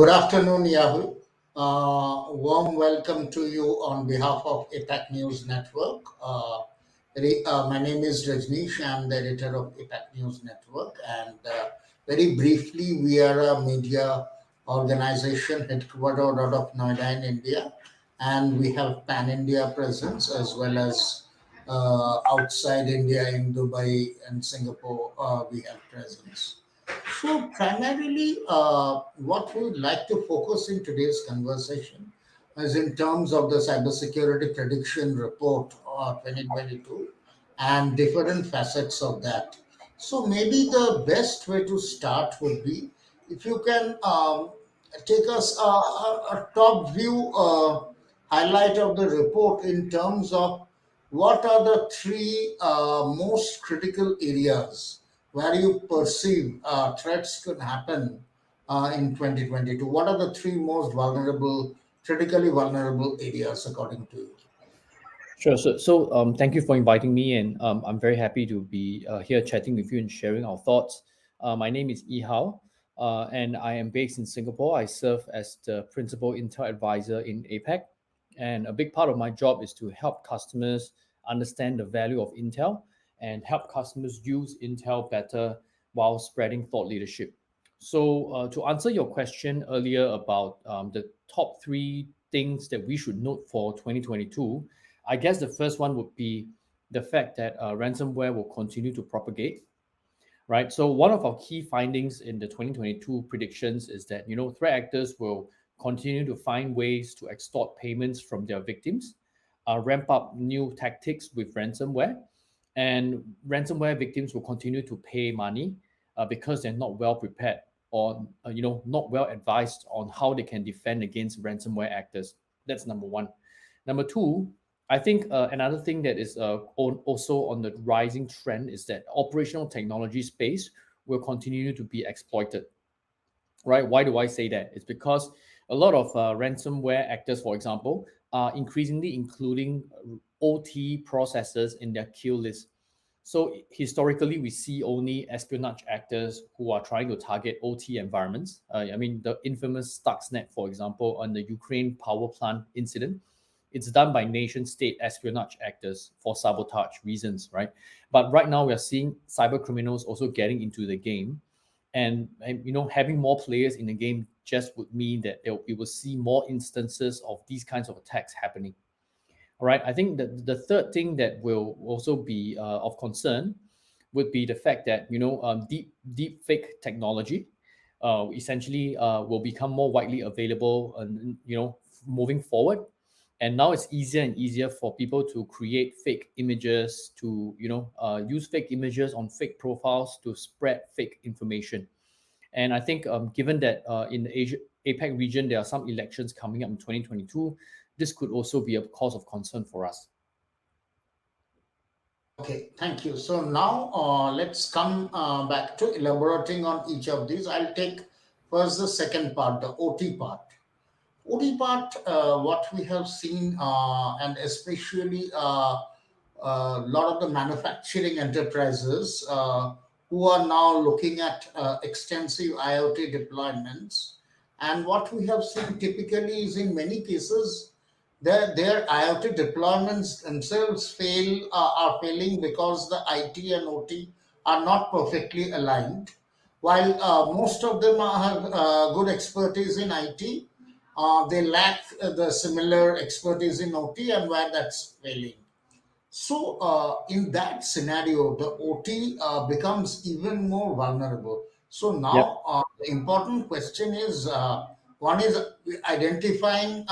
Good afternoon, Yahoo. Warm welcome to you on behalf of APAC News Network. My name is Rajneesh. I'm the editor of APAC News Network. And very briefly, we are a media organization headquartered out of Noida in India. And we have pan India presence as well as outside India in Dubai and Singapore, we have presence. So, primarily, what we would like to focus in today's conversation is in terms of the cybersecurity prediction report 2022 and different facets of that. So, maybe the best way to start would be if you can take us a top view highlight of the report in terms of what are the three most critical areas where you perceive threats could happen in 2022? What are the three most vulnerable, critically vulnerable areas according to you? Sure. So, thank you for inviting me, and I'm very happy to be here chatting with you and sharing our thoughts. My name is Yihao, and I am based in Singapore. I serve as the principal Intel advisor in APAC, and a big part of my job is to help customers understand the value of Intel and help customers use Intel better while spreading thought leadership. So, to answer your question earlier about the top three things that we should note for 2022. I guess the first one would be the fact that ransomware will continue to propagate, right? So one of our key findings in the 2022 predictions is that threat actors will continue to find ways to extort payments from their victims, ramp up new tactics with ransomware, and ransomware victims will continue to pay money because they're not well prepared or not well advised on how they can defend against ransomware actors. That's number one. Number two, I think another thing that is also on the rising trend is that operational technology space will continue to be exploited, right? Why do I say that? It's because a lot of ransomware actors, for example, are increasingly including OT processes in their kill list. So historically, we see only espionage actors who are trying to target OT environments. I mean, the infamous Stuxnet, for example, on the Ukraine power plant incident, it's done by nation state espionage actors for sabotage reasons, right? But right now we are seeing cyber criminals also getting into the game, and having more players in the game just would mean that we will see more instances of these kinds of attacks happening. All right, I think that the third thing that will also be of concern would be the fact that deep fake technology essentially will become more widely available, and moving forward. And now it's easier and easier for people to create fake images, to use fake images on fake profiles to spread fake information. And I think given that in the APAC region there are some elections coming up in 2022, this could also be a cause of concern for us. Okay, thank you. So now let's come back to elaborating on each of these. I'll take first the second part, the OT part. OT part, what we have seen, and especially a lot of the manufacturing enterprises who are now looking at extensive IoT deployments. And what we have seen typically is in many cases, their IoT deployments themselves are failing because the IT and OT are not perfectly aligned. While most of them have good expertise in IT, they lack the similar expertise in OT, and where that's failing. So, in that scenario, the OT becomes even more vulnerable. So, Yep. now the important question is one is identifying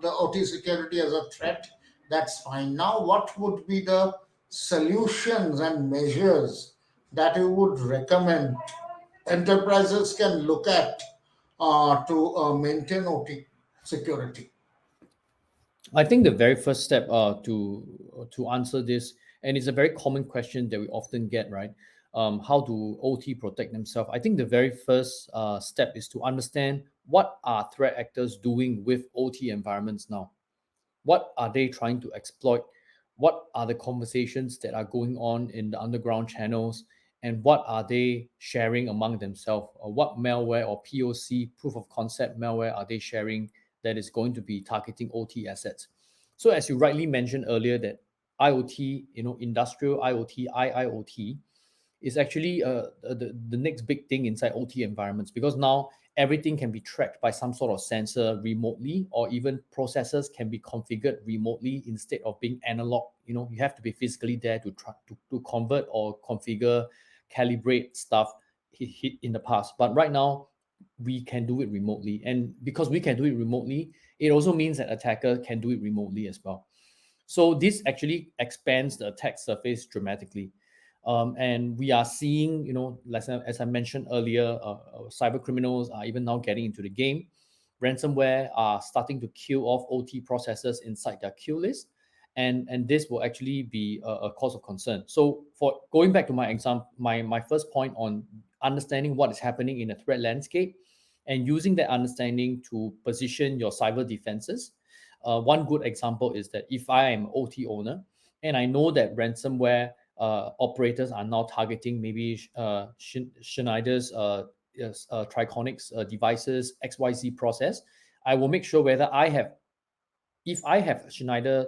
the OT security as a threat. That's fine. Now, what would be the solutions and measures that you would recommend enterprises can look at to maintain OT security? I think the very first step to answer this, and it's a very common question that we often get, right? How do OT protect themselves? I think the very first step is to understand what are threat actors doing with OT environments now. What are they trying to exploit? What are the conversations that are going on in the underground channels? and what are they sharing among themselves, or what malware or POC, proof of concept malware, are they sharing that is going to be targeting OT assets. So as you rightly mentioned earlier, that IoT, industrial IoT, IIoT, is actually the next big thing inside OT environments, because now everything can be tracked by some sort of sensor remotely, or even processors can be configured remotely instead of being analog. You have to be physically there to try to convert or configure, calibrate stuff in the past. But right now, we can do it remotely. And because we can do it remotely, it also means that attacker can do it remotely as well. So this actually expands the attack surface dramatically. And we are seeing, as I mentioned earlier, cyber criminals are even now getting into the game. Ransomware are starting to kill off OT processors inside their kill list. And this will actually be a cause of concern. So for going back to my example, my first point on understanding what is happening in the threat landscape and using that understanding to position your cyber defenses. One good example is that if I am OT owner and I know that ransomware operators are now targeting maybe Schneider's Triconics devices, XYZ process, I will make sure whether if I have Schneider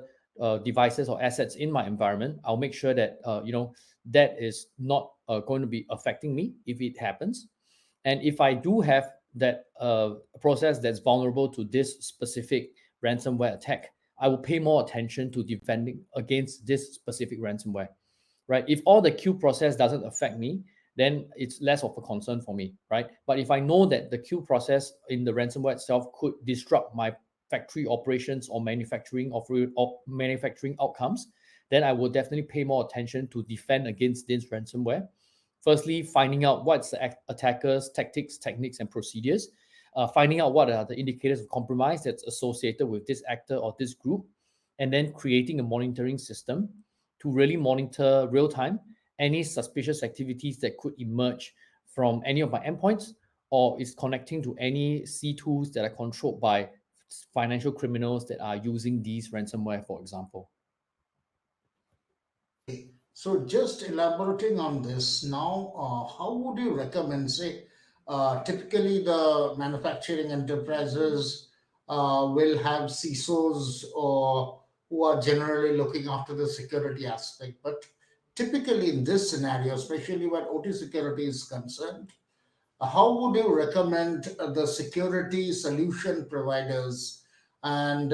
devices or assets in my environment, I'll make sure that that is not going to be affecting me if it happens. And if I do have that process that's vulnerable to this specific ransomware attack, I will pay more attention to defending against this specific ransomware, right? If all the queue process doesn't affect me, then it's less of a concern for me, right? But if I know that the queue process in the ransomware itself could disrupt my factory operations or manufacturing outcomes, then I will definitely pay more attention to defend against this ransomware. Firstly, finding out what's the attacker's tactics, techniques, and procedures. Finding out what are the indicators of compromise that's associated with this actor or this group, and then creating a monitoring system to really monitor real time any suspicious activities that could emerge from any of my endpoints, or is connecting to any C tools that are controlled by financial criminals that are using these ransomware, for example. So, just elaborating on this now, how would you recommend, say, typically the manufacturing enterprises will have CISOs or who are generally looking after the security aspect. But typically in this scenario, especially when OT security is concerned, how would you recommend the security solution providers and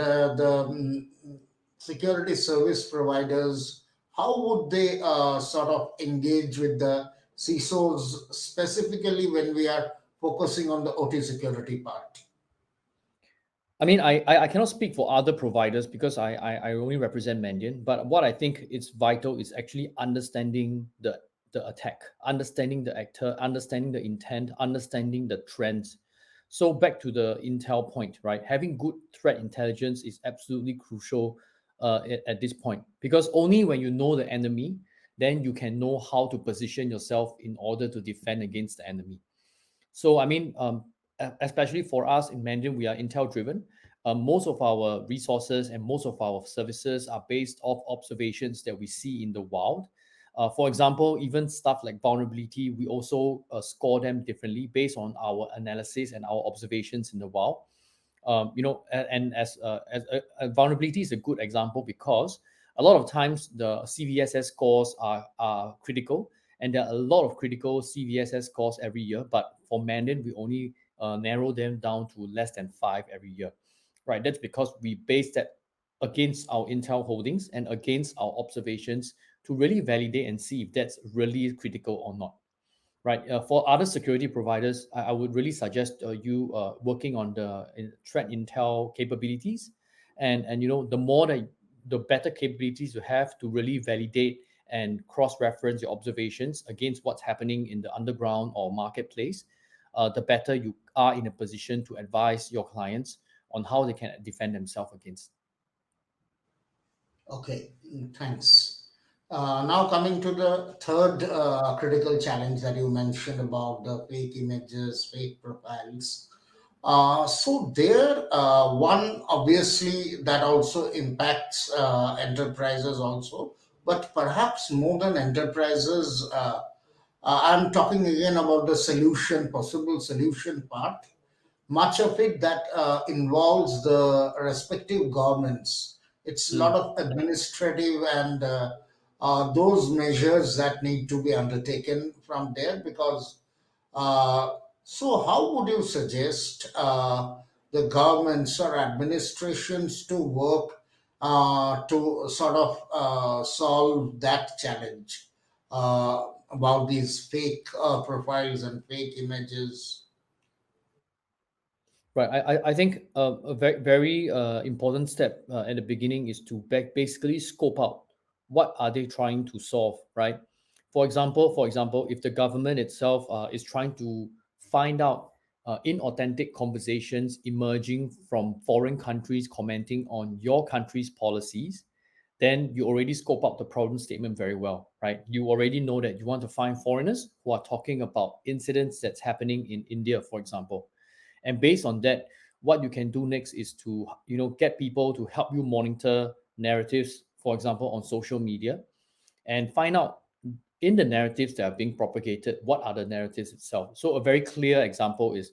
security service providers? How would they sort of engage with the CISOs specifically when we are focusing on the OT security part? I mean, I cannot speak for other providers because I only represent Mandiant. But what I think is vital is actually understanding the attack, understanding the actor, understanding the intent, understanding the trends. So back to the intel point, right? Having good threat intelligence is absolutely crucial at this point, because only when you know the enemy, then you can know how to position yourself in order to defend against the enemy. So I mean, especially for us in Mandarin, we are Intel driven. Most of our resources and most of our services are based off observations that we see in the wild. For example, even stuff like vulnerability, we also score them differently based on our analysis and our observations in the wild. And as vulnerability is a good example, because a lot of times the CVSS scores are critical, and there are a lot of critical CVSS scores every year. But for Mandarin, we only narrow them down to less than 5 every year, right? That's because we base that against our Intel holdings and against our observations to really validate and see if that's really critical or not, right? For other security providers, I would really suggest you working on the threat intel capabilities, and the better capabilities you have to really validate and cross-reference your observations against what's happening in the underground or marketplace, the better you are in a position to advise your clients on how they can defend themselves against. Okay, thanks. Now coming to the third critical challenge that you mentioned about the fake images, fake profiles. So there, one obviously that also impacts enterprises also, but perhaps more than enterprises. I'm talking again about the solution, possible solution part. Much of it that involves the respective governments. It's a lot Mm. of administrative and those measures that need to be undertaken from there because so, how would you suggest the governments or administrations to work to sort of solve that challenge about these fake profiles and fake images? Right. I think a very important step at the beginning is to basically scope out what are they trying to solve, right? For example, if the government itself is trying to find out inauthentic conversations emerging from foreign countries commenting on your country's policies, then you already scope out the problem statement very well, right? You already know that you want to find foreigners who are talking about incidents that's happening in India, for example. And based on that, what you can do next is to get people to help you monitor narratives, for example, on social media, and find out in the narratives that are being propagated, what are the narratives itself. So a very clear example is,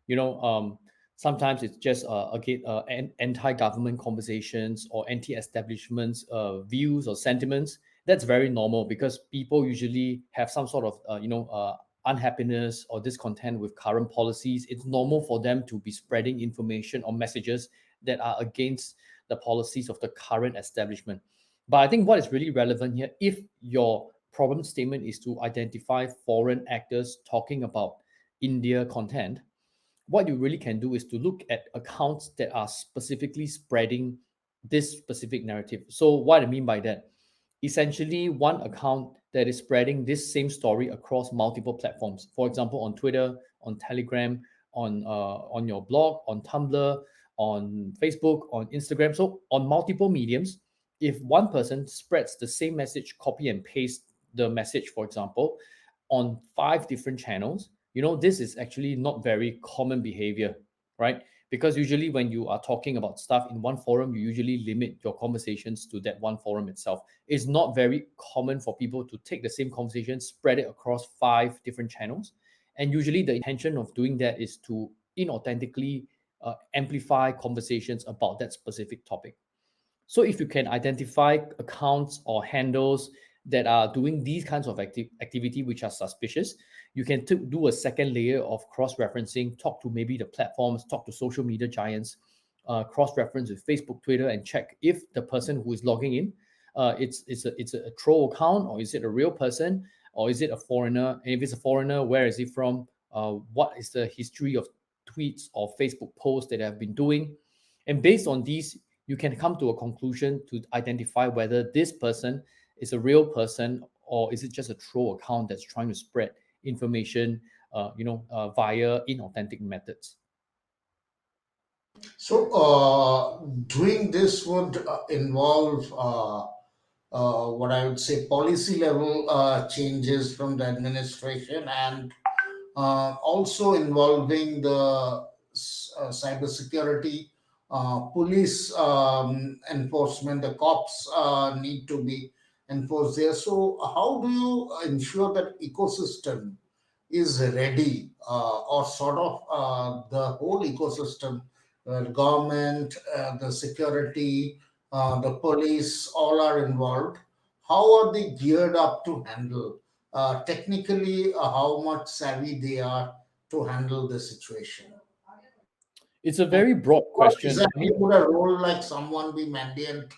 you know, sometimes it's just again anti-government conversations or anti-establishments views or sentiments. That's very normal because people usually have some sort of unhappiness or discontent with current policies. It's normal for them to be spreading information or messages that are against the policies of the current establishment. But I think what is really relevant here, if your problem statement is to identify foreign actors talking about India content, what you really can do is to look at accounts that are specifically spreading this specific narrative. So, what I mean by that, essentially, one account that is spreading this same story across multiple platforms. For example, on Twitter, on Telegram, on your blog, on Tumblr, on Facebook, on Instagram. So, on multiple mediums, if one person spreads the same message, copy and paste the message, for example, on 5 different channels, this is actually not very common behavior, right? Because usually when you are talking about stuff in one forum, you usually limit your conversations to that one forum itself. It's not very common for people to take the same conversation, spread it across 5 different channels. And usually the intention of doing that is to inauthentically amplify conversations about that specific topic. So if you can identify accounts or handles that are doing these kinds of activity which are suspicious, you can do a second layer of cross-referencing, talk to maybe the platforms, talk to social media giants, cross-reference with Facebook, Twitter, and check if the person who is logging in, it's a troll account, or is it a real person, or is it a foreigner? And if it's a foreigner, where is he from? What is the history of tweets or Facebook posts that they have been doing? And based on these, you can come to a conclusion to identify whether this person is a real person or is it just a troll account that's trying to spread information, via inauthentic methods. So, doing this would involve what I would say policy level changes from the administration and also involving the cybersecurity, police enforcement. The cops need to be enforced there. So, how do you ensure that ecosystem is ready, or sort of the whole ecosystem, government, the security, the police, all are involved? How are they geared up to handle? Technically, how much savvy they are to handle the situation. It's a very broad Or question. I exactly mean, would a role like someone be Mandiant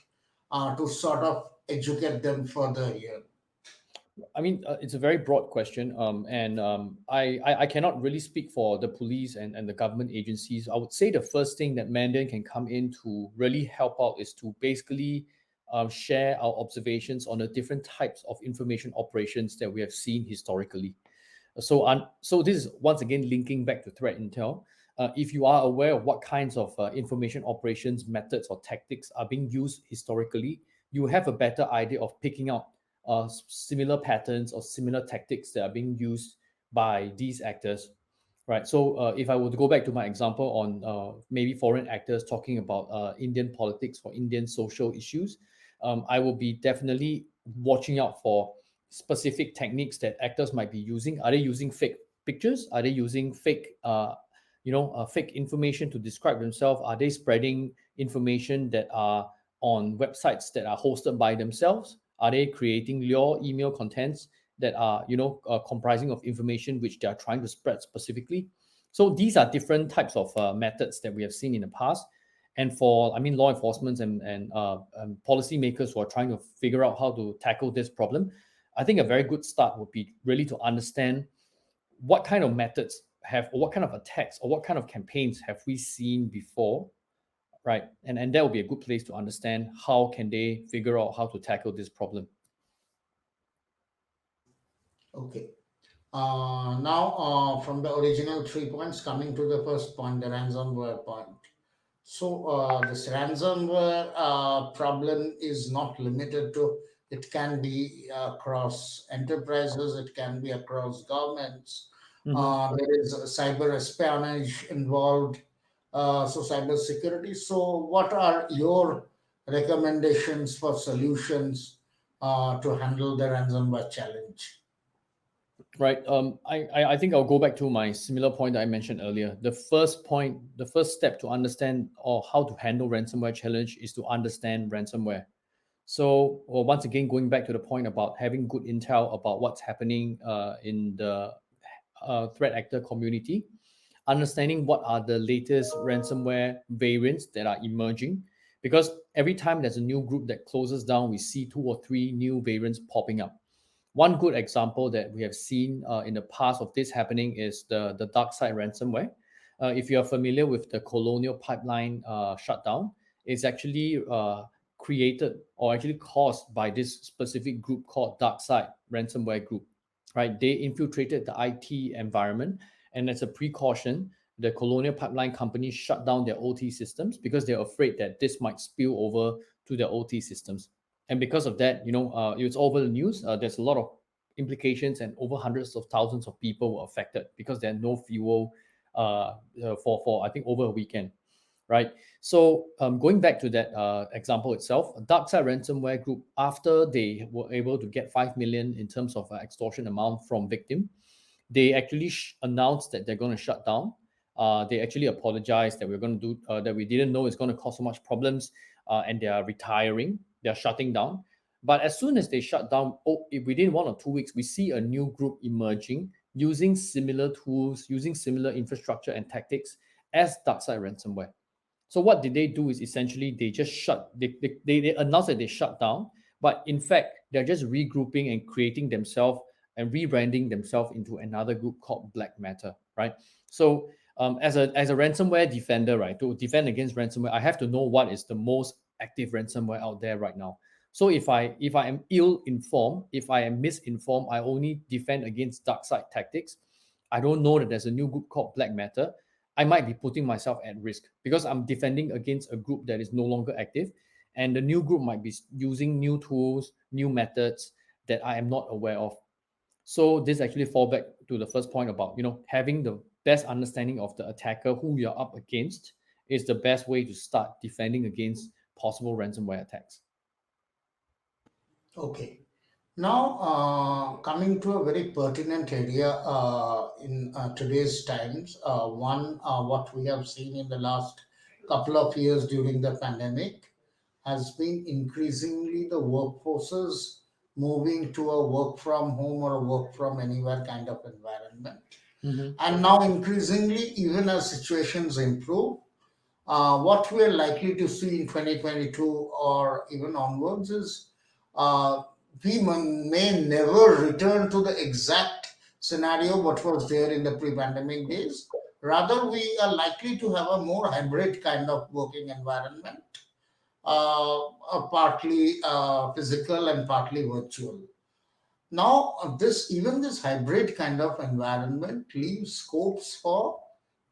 to sort of educate them further here? it's a very broad question, and I cannot really speak for the police and the government agencies. I would say the first thing that Mandarin can come in to really help out is to basically share our observations on the different types of information operations that we have seen historically. So this is once again linking back to threat intel. If you are aware of what kinds of information operations methods or tactics are being used historically, you have a better idea of picking out similar patterns or similar tactics that are being used by these actors, right? So if I were to go back to my example on maybe foreign actors talking about Indian politics or Indian social issues, I will be definitely watching out for specific techniques that actors might be using. Are they using fake pictures? Are they using fake, fake information to describe themselves? Are they spreading information that are on websites that are hosted by themselves? Are they creating lure email contents that are, comprising of information which they are trying to spread specifically? So these are different types of methods that we have seen in the past. And for, I mean, law enforcement and policymakers who are trying to figure out how to tackle this problem, I think a very good start would be really to understand what kind of methods have, or what kind of attacks, or what kind of campaigns have we seen before, right? And that would be a good place to understand how can they figure out how to tackle this problem. Okay. Now, from the original 3 points, coming to the first point, the ransomware point. So, this ransomware problem is not limited to, it can be across enterprises, it can be across governments. Mhm. There is cyber espionage involved, so cyber security. So, what are your recommendations for solutions to handle the ransomware challenge? Right. I think I'll go back to my similar point that I mentioned earlier. The first point, the first step to understand or how to handle ransomware challenge is to understand ransomware. So, well, once again, going back to the point about having good intel about what's happening in the threat actor community, understanding what are the latest ransomware variants that are emerging, because every time there's a new group that closes down, we see two or three new variants popping up. One good example that we have seen in the past of this happening is the dark side ransomware. If you are familiar with the Colonial Pipeline shutdown, it's actually created or actually caused by this specific group called dark side ransomware group. Right? They infiltrated the IT environment, and as a precaution, the Colonial Pipeline company shut down their OT systems because they're afraid that this might spill over to their OT systems. And because of that, it's all over the news. There's a lot of implications, and over hundreds of thousands of people were affected because there's no fuel for I think over a weekend, right? So going back to that example itself, a dark side ransomware group, after they were able to get 5 million in terms of extortion amount from victim, they actually announced that they're going to shut down. They actually apologized that we're going to do that. We didn't know it's going to cause so much problems, and they are retiring. They are shutting down. But as soon as they shut down, if within 1 or 2 weeks, we see a new group emerging using similar tools, using similar infrastructure and tactics as DarkSide ransomware. So what did they do is essentially they just they announced that they shut down, but in fact they're just regrouping and creating themselves and rebranding themselves into another group called Black Matter, right? So as a ransomware defender, right, to defend against ransomware, I have to know what is the most active ransomware out there right now. So if I am ill informed, if I am misinformed, I only defend against dark side tactics. I don't know that there's a new group called Black Matter. I might be putting myself at risk because I'm defending against a group that is no longer active, and the new group might be using new tools, new methods that I am not aware of. So this actually fall back to the first point about having the best understanding of the attacker who you're up against is the best way to start defending against possible ransomware attacks. Okay. Now, coming to a very pertinent area in today's times, one, what we have seen in the last couple of years during the pandemic has been increasingly the workforces moving to a work from home or a work from anywhere kind of environment. Mhm. And now, increasingly, even as situations improve, what we're likely to see in 2022 or even onwards is uh, we may never return to the exact scenario what was there in the pre-pandemic days. Rather, we are likely to have a more hybrid kind of working environment, partly physical and partly virtual. Now, this even this hybrid kind of environment leaves scopes for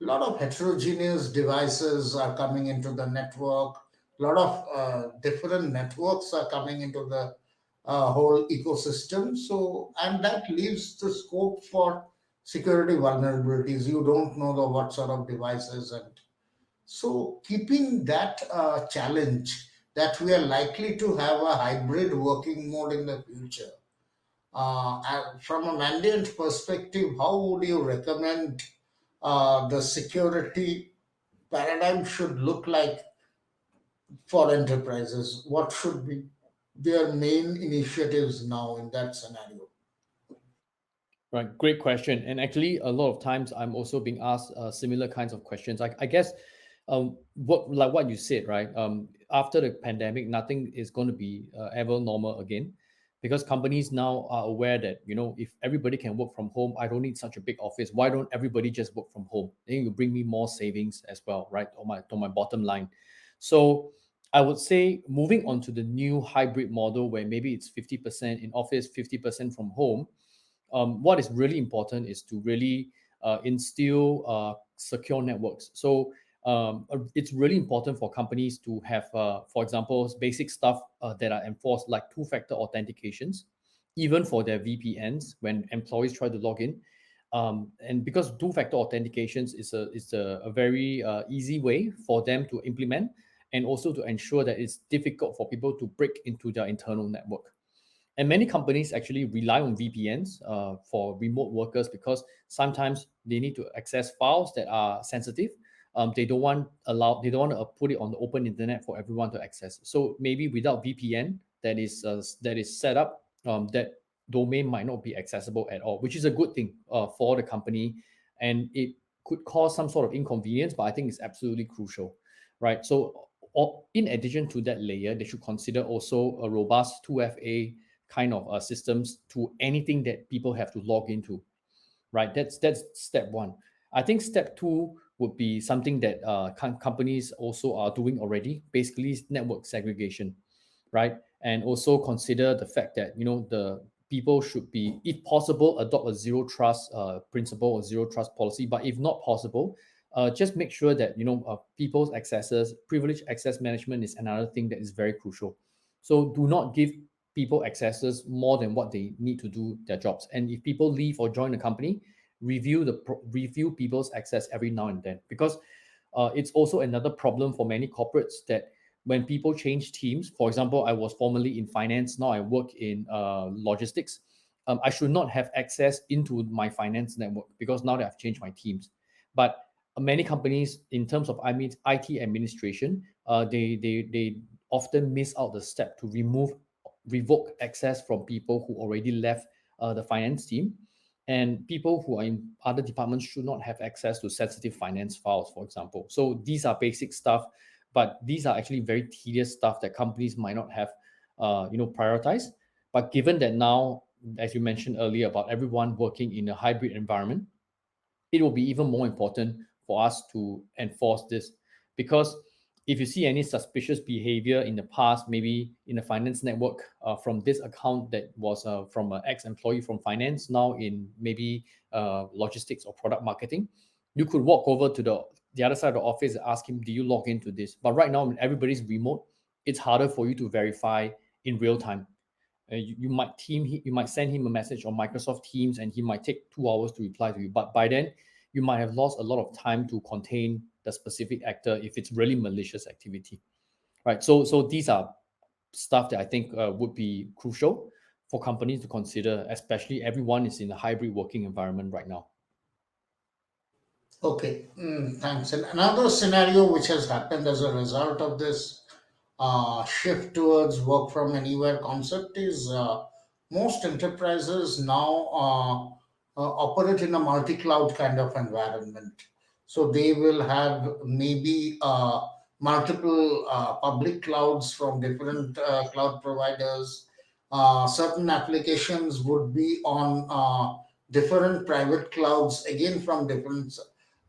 a lot of heterogeneous devices are coming into the network. A lot of different networks are coming into the whole ecosystem. So, and that leaves the scope for security vulnerabilities. You don't know the what sort of devices, and so keeping that challenge that we are likely to have a hybrid working mode in the future, From a Mandiant perspective, how would you recommend the security paradigm should look like for enterprises? What should be their main initiatives now in that scenario? Right, great question. And actually, a lot of times I'm also being asked similar kinds of questions. I guess, what like what you said, right? After the pandemic, nothing is going to be ever normal again, because companies now are aware that if everybody can work from home, I don't need such a big office. Why don't everybody just work from home? Then you bring me more savings as well, right? On my bottom line. So I would say moving on to the new hybrid model where maybe it's 50% in office, 50% from home. What is really important is to really instill secure networks. So it's really important for companies to have, for example, basic stuff that are enforced, like two-factor authentications, even for their VPNs when employees try to log in. And because two-factor authentications is a very easy way for them to implement, and also to ensure that it's difficult for people to break into their internal network. And many companies actually rely on VPNs for remote workers because sometimes they need to access files that are sensitive. They don't want to put it on the open internet for everyone to access. So maybe without VPN that is set up, that domain might not be accessible at all, which is a good thing for the company, and it could cause some sort of inconvenience, but I think it's absolutely crucial, right? So, in addition to that layer, they should consider also a robust 2FA kind of systems to anything that people have to log into, right? That's step one. I think step two would be something that companies also are doing already, basically network segregation, right? And also consider the fact that the people should be, if possible, adopt a zero trust principle or zero trust policy. But if not possible, just make sure that people's accesses, privilege access management is another thing that is very crucial. So do not give people accesses more than what they need to do their jobs. And if people leave or join the company, review people's access every now and then, because it's also another problem for many corporates that when people change teams, for example, I was formerly in finance, now I work in logistics. I should not have access into my finance network because now that I've changed my teams. But many companies, in terms of IT administration, they often miss out the step to revoke access from people who already left the finance team, and people who are in other departments should not have access to sensitive finance files, for example. So these are basic stuff, but these are actually very tedious stuff that companies might not have prioritized. But given that now, as you mentioned earlier, about everyone working in a hybrid environment, it will be even more important for us to enforce this, because if you see any suspicious behavior in the past, maybe in the finance network, from this account that was from an ex-employee from finance, now in maybe logistics or product marketing, you could walk over to the other side of the office and ask him, do you log into this? But right now, when everybody's remote, it's harder for you to verify in real time. You might send him a message on Microsoft Teams, and he might take 2 hours to reply to you. But by then, you might have lost a lot of time to contain the specific actor if it's really malicious activity, right? So these are stuff that I think would be crucial for companies to consider, especially everyone is in a hybrid working environment right now. Okay, thanks. And another scenario which has happened as a result of this shift towards work from anywhere concept is most enterprises now operate in a multi-cloud kind of environment. So they will have maybe multiple public clouds from different cloud providers. Certain applications would be on different private clouds, again from different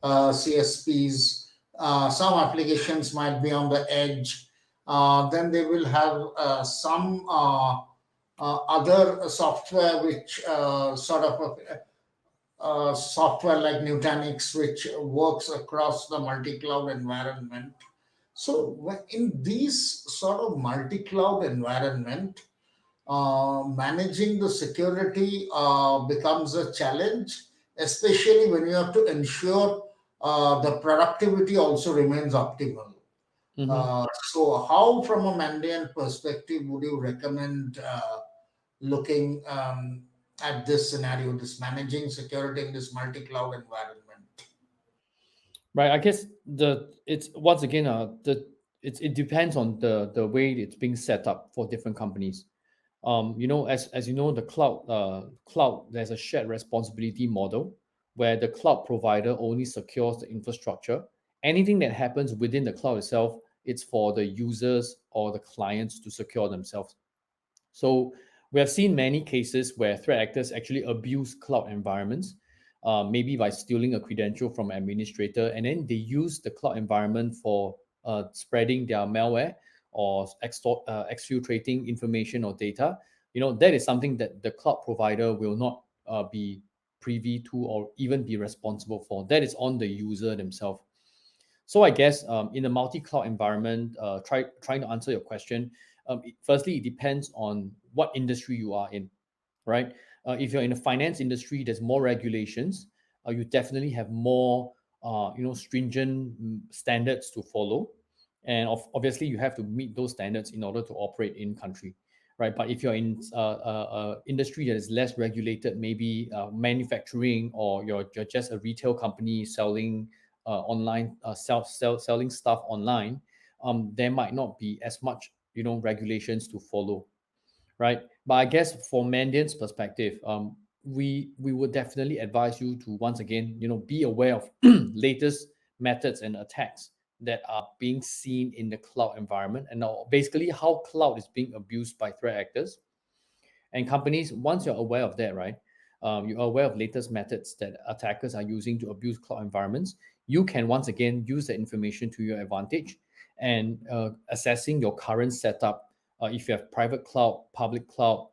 CSPs. Some applications might be on the edge. Then they will have some other software which sort of software like Nutanix, which works across the multi-cloud environment. So in these sort of multi-cloud environment, managing the security becomes a challenge, especially when you have to ensure the productivity also remains optimal. Mhm. So, how, from a Mandiant perspective, would you recommend looking? at this scenario, this managing security in this multi-cloud environment? Right. I guess the it's once again it depends on the way it's being set up for different companies. As you know, the cloud there's a shared responsibility model where the cloud provider only secures the infrastructure. Anything that happens within the cloud itself, it's for the users or the clients to secure themselves. So we have seen many cases where threat actors actually abuse cloud environments, maybe by stealing a credential from an administrator, and then they use the cloud environment for spreading their malware or exfiltrating information or data. That is something that the cloud provider will not be privy to or even be responsible for. That is on the user themselves. So I guess in a multi-cloud environment, trying to answer your question, firstly, it depends on what industry you are in, right? If you're in the finance industry, there's more regulations. You definitely have more, stringent standards to follow, and obviously you have to meet those standards in order to operate in country, right? But if you're in industry that is less regulated, maybe manufacturing, or you're just a retail company selling online, selling stuff online, there might not be as much regulations to follow, right? But I guess for Mandiant's perspective, we would definitely advise you to once again, be aware of latest methods and attacks that are being seen in the cloud environment, and now basically how cloud is being abused by threat actors and companies. Once you're aware of that, right, you're aware of latest methods that attackers are using to abuse cloud environments, you can once again use that information to your advantage and assessing your current setup. If you have private cloud, public cloud,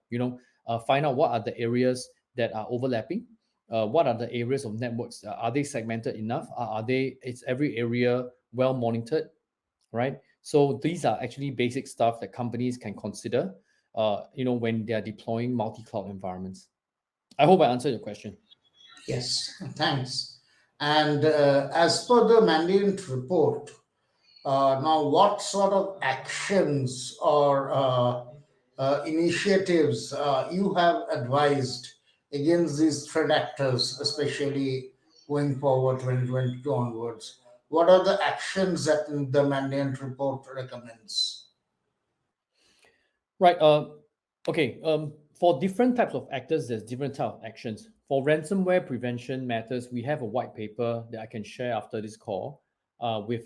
find out what are the areas that are overlapping. What are the areas of networks? Are they segmented enough? Are they? Is every area well monitored? Right? So these are actually basic stuff that companies can consider, when they are deploying multi-cloud environments. I hope I answered your question. Yes, thanks. And as per the Mandiant report, now what sort of actions or initiatives you have advised against these threat actors, especially going forward 2022 onwards? What are the actions that the Mandiant report recommends? Right. Okay. For different types of actors, there's different type of actions. For ransomware prevention matters, we have a white paper that I can share after this call, with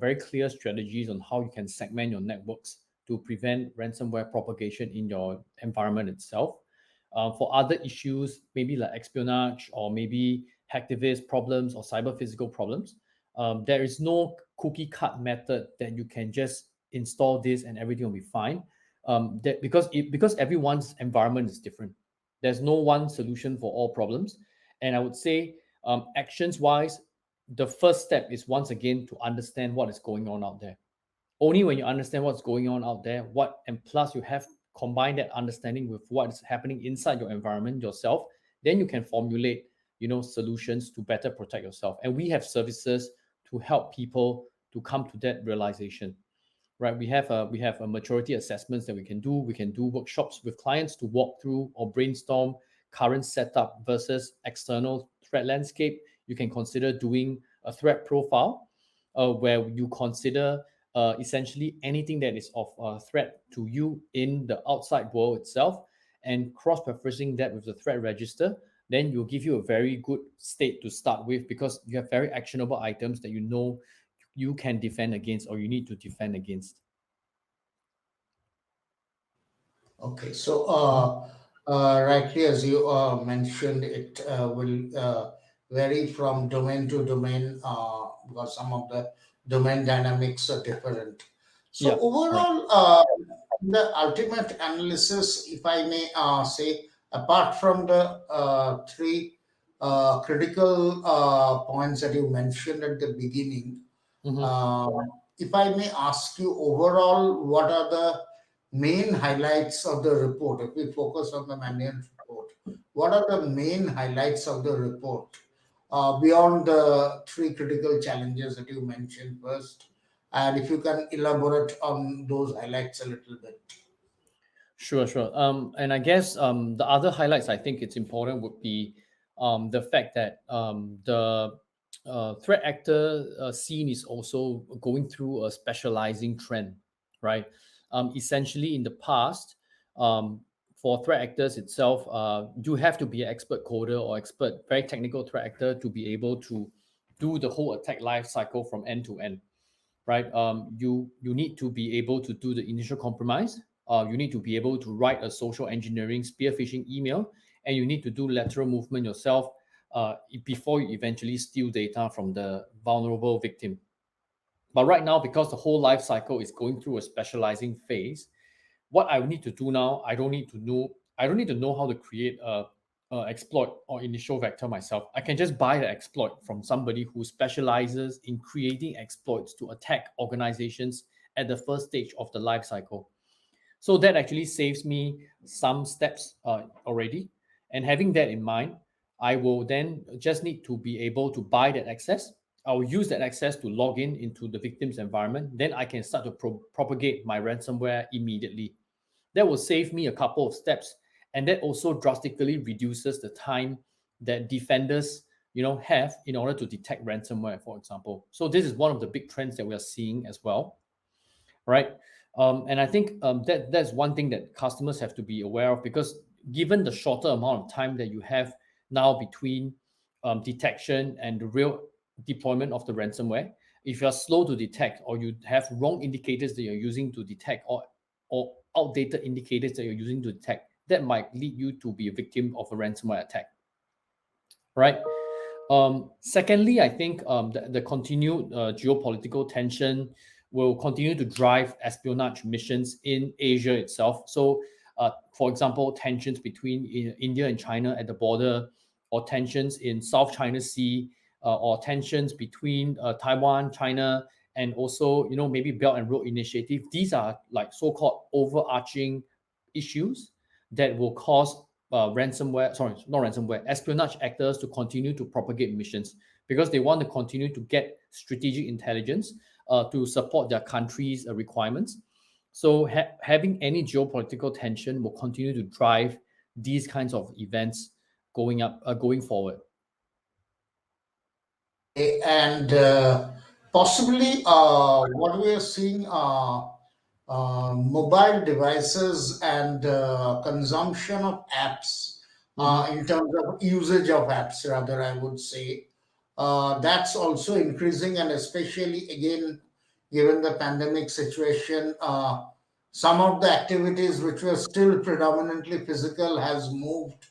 very clear strategies on how you can segment your networks to prevent ransomware propagation in your environment itself. For other issues, maybe like espionage or maybe hacktivist problems or cyber physical problems, there is no cookie cut method that you can just install this and everything will be fine. Because everyone's environment is different. There's no one solution for all problems, and I would say, actions wise, the first step is once again to understand what is going on out there. Only when you understand what's going on out there, what and plus you have combined that understanding with what is happening inside your environment yourself, then you can formulate solutions to better protect yourself. And we have services to help people to come to that realization, right? We have a maturity assessments that we can do. We can do workshops with clients to walk through or brainstorm current setup versus external threat landscape. You can consider doing a threat profile, where you consider essentially anything that is of threat to you in the outside world itself, and cross-referencing that with the threat register. Then you'll give you a very good state to start with, because you have very actionable items that you can defend against or you need to defend against. Okay, so Mhm. rightly as you mentioned, it will vary from domain to domain because some of the domain dynamics are different. So Yeah, right. overall, the ultimate analysis, if I may say, apart from the three critical points that you mentioned at the beginning, Hmm. if I may ask you overall, what are the main highlights of the report? If we focus on the Mandiant report, what are the main highlights of the report beyond the three critical challenges that you mentioned first? And if you can elaborate on those highlights a little bit. Sure, sure. And I guess the other highlights I think it's important would be the fact that the threat actor scene is also going through a specializing trend, right? Essentially, in the past, um, for threat actors itself, you have to be an expert coder or expert, very technical threat actor to be able to do the whole attack life cycle from end to end, right? You need to be able to do the initial compromise. You need to be able to write a social engineering spear phishing email, and you need to do lateral movement yourself before you eventually steal data from the vulnerable victim. But right now, because the whole life cycle is going through a specializing phase, what I need to do now, I don't need to know how to create a exploit or initial vector myself. I can just buy the exploit from somebody who specializes in creating exploits to attack organizations at the first stage of the life cycle. So that actually saves me some steps already. And having that in mind, I will then just need to be able to buy that access. I will use that access to log in into the victim's environment. Then I can start to propagate my ransomware immediately. That will save me a couple of steps, and that also drastically reduces the time that defenders have in order to detect ransomware, for example. So this is one of the big trends that we are seeing as well, right? And I think that's one thing that customers have to be aware of, because given the shorter amount of time that you have now between detection and the real deployment of the ransomware, if you're slow to detect, or you have wrong indicators that you're using to detect, or outdated indicators that you're using to detect, that might lead you to be a victim of a ransomware attack, right? Secondly, I think the continued geopolitical tension will continue to drive espionage missions in Asia itself. So, for example, tensions between India and China at the border, or tensions in South China Sea, or tensions between Taiwan, China, and also maybe Belt and Road Initiative. These are like so-called overarching issues that will cause not ransomware, espionage actors to continue to propagate missions, because they want to continue to get strategic intelligence to support their country's requirements. So having any geopolitical tension will continue to drive these kinds of events going forward. Okay, and possibly what we are seeing mobile devices and consumption of apps, Mhm. in terms of usage of apps, rather, I would say, that's also increasing, and especially again, given the pandemic situation, some of the activities which were still predominantly physical has moved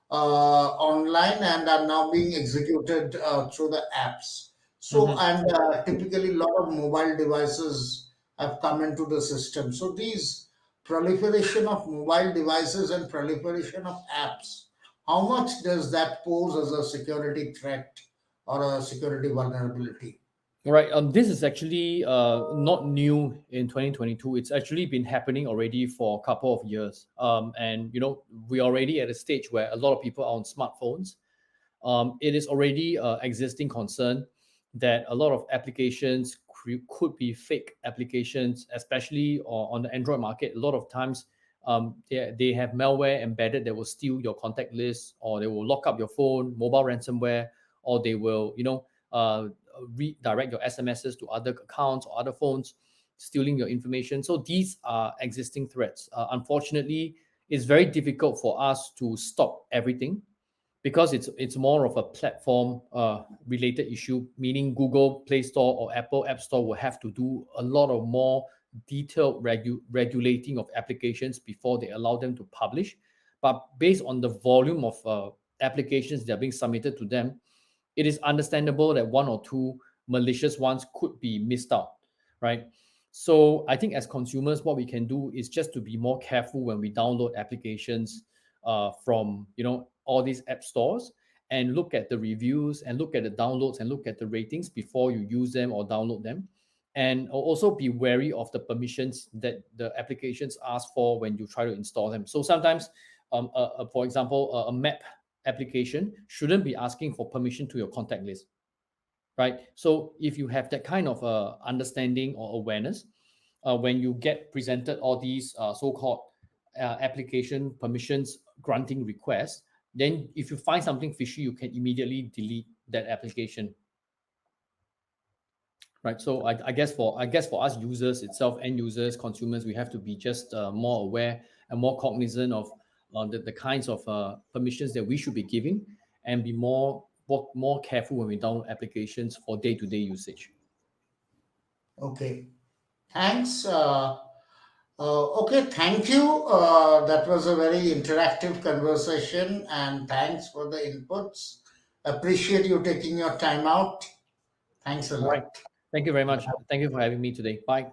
online and are now being executed through the apps. So, Mhm. and typically, a lot of mobile devices have come into the system. So, these proliferation of mobile devices and proliferation of apps, how much does that pose as a security threat or a security vulnerability? Right. This is actually not new in 2022. It's actually been happening already for a couple of years. And we're already at a stage where a lot of people are on smartphones. It is already existing concern that a lot of applications could be fake applications, especially on the Android market. A lot of times, they have malware embedded that will steal your contact list, or they will lock up your phone, mobile ransomware, or they will, redirect your SMSs to other accounts or other phones, stealing your information. So these are existing threats. Unfortunately, it's very difficult for us to stop everything, because it's more of a platform related issue, meaning Google Play Store or Apple App Store will have to do a lot of more detailed regulating of applications before they allow them to publish. But based on the volume of applications that are being submitted to them, it is understandable that one or two malicious ones could be missed out, right? So I think as consumers, what we can do is just to be more careful when we download applications from all these app stores, and look at the reviews, and look at the downloads, and look at the ratings before you use them or download them. And also be wary of the permissions that the applications ask for when you try to install them. So sometimes, for example, a map application shouldn't be asking for permission to your contact list, right? So if you have that kind of understanding or awareness, when you get presented all these so-called application permissions granting request, then if you find something fishy, you can immediately delete that application, right? So I guess for us users itself, end users, consumers, we have to be just more aware and more cognizant of the kinds of permissions that we should be giving, and be more careful when we download applications for day-to-day usage. Okay. Thanks. Okay, thank you. That was a very interactive conversation, and thanks for the inputs. Appreciate you taking your time out. Thanks a All right. lot. Thank you very much. Thank you for having me today. Bye.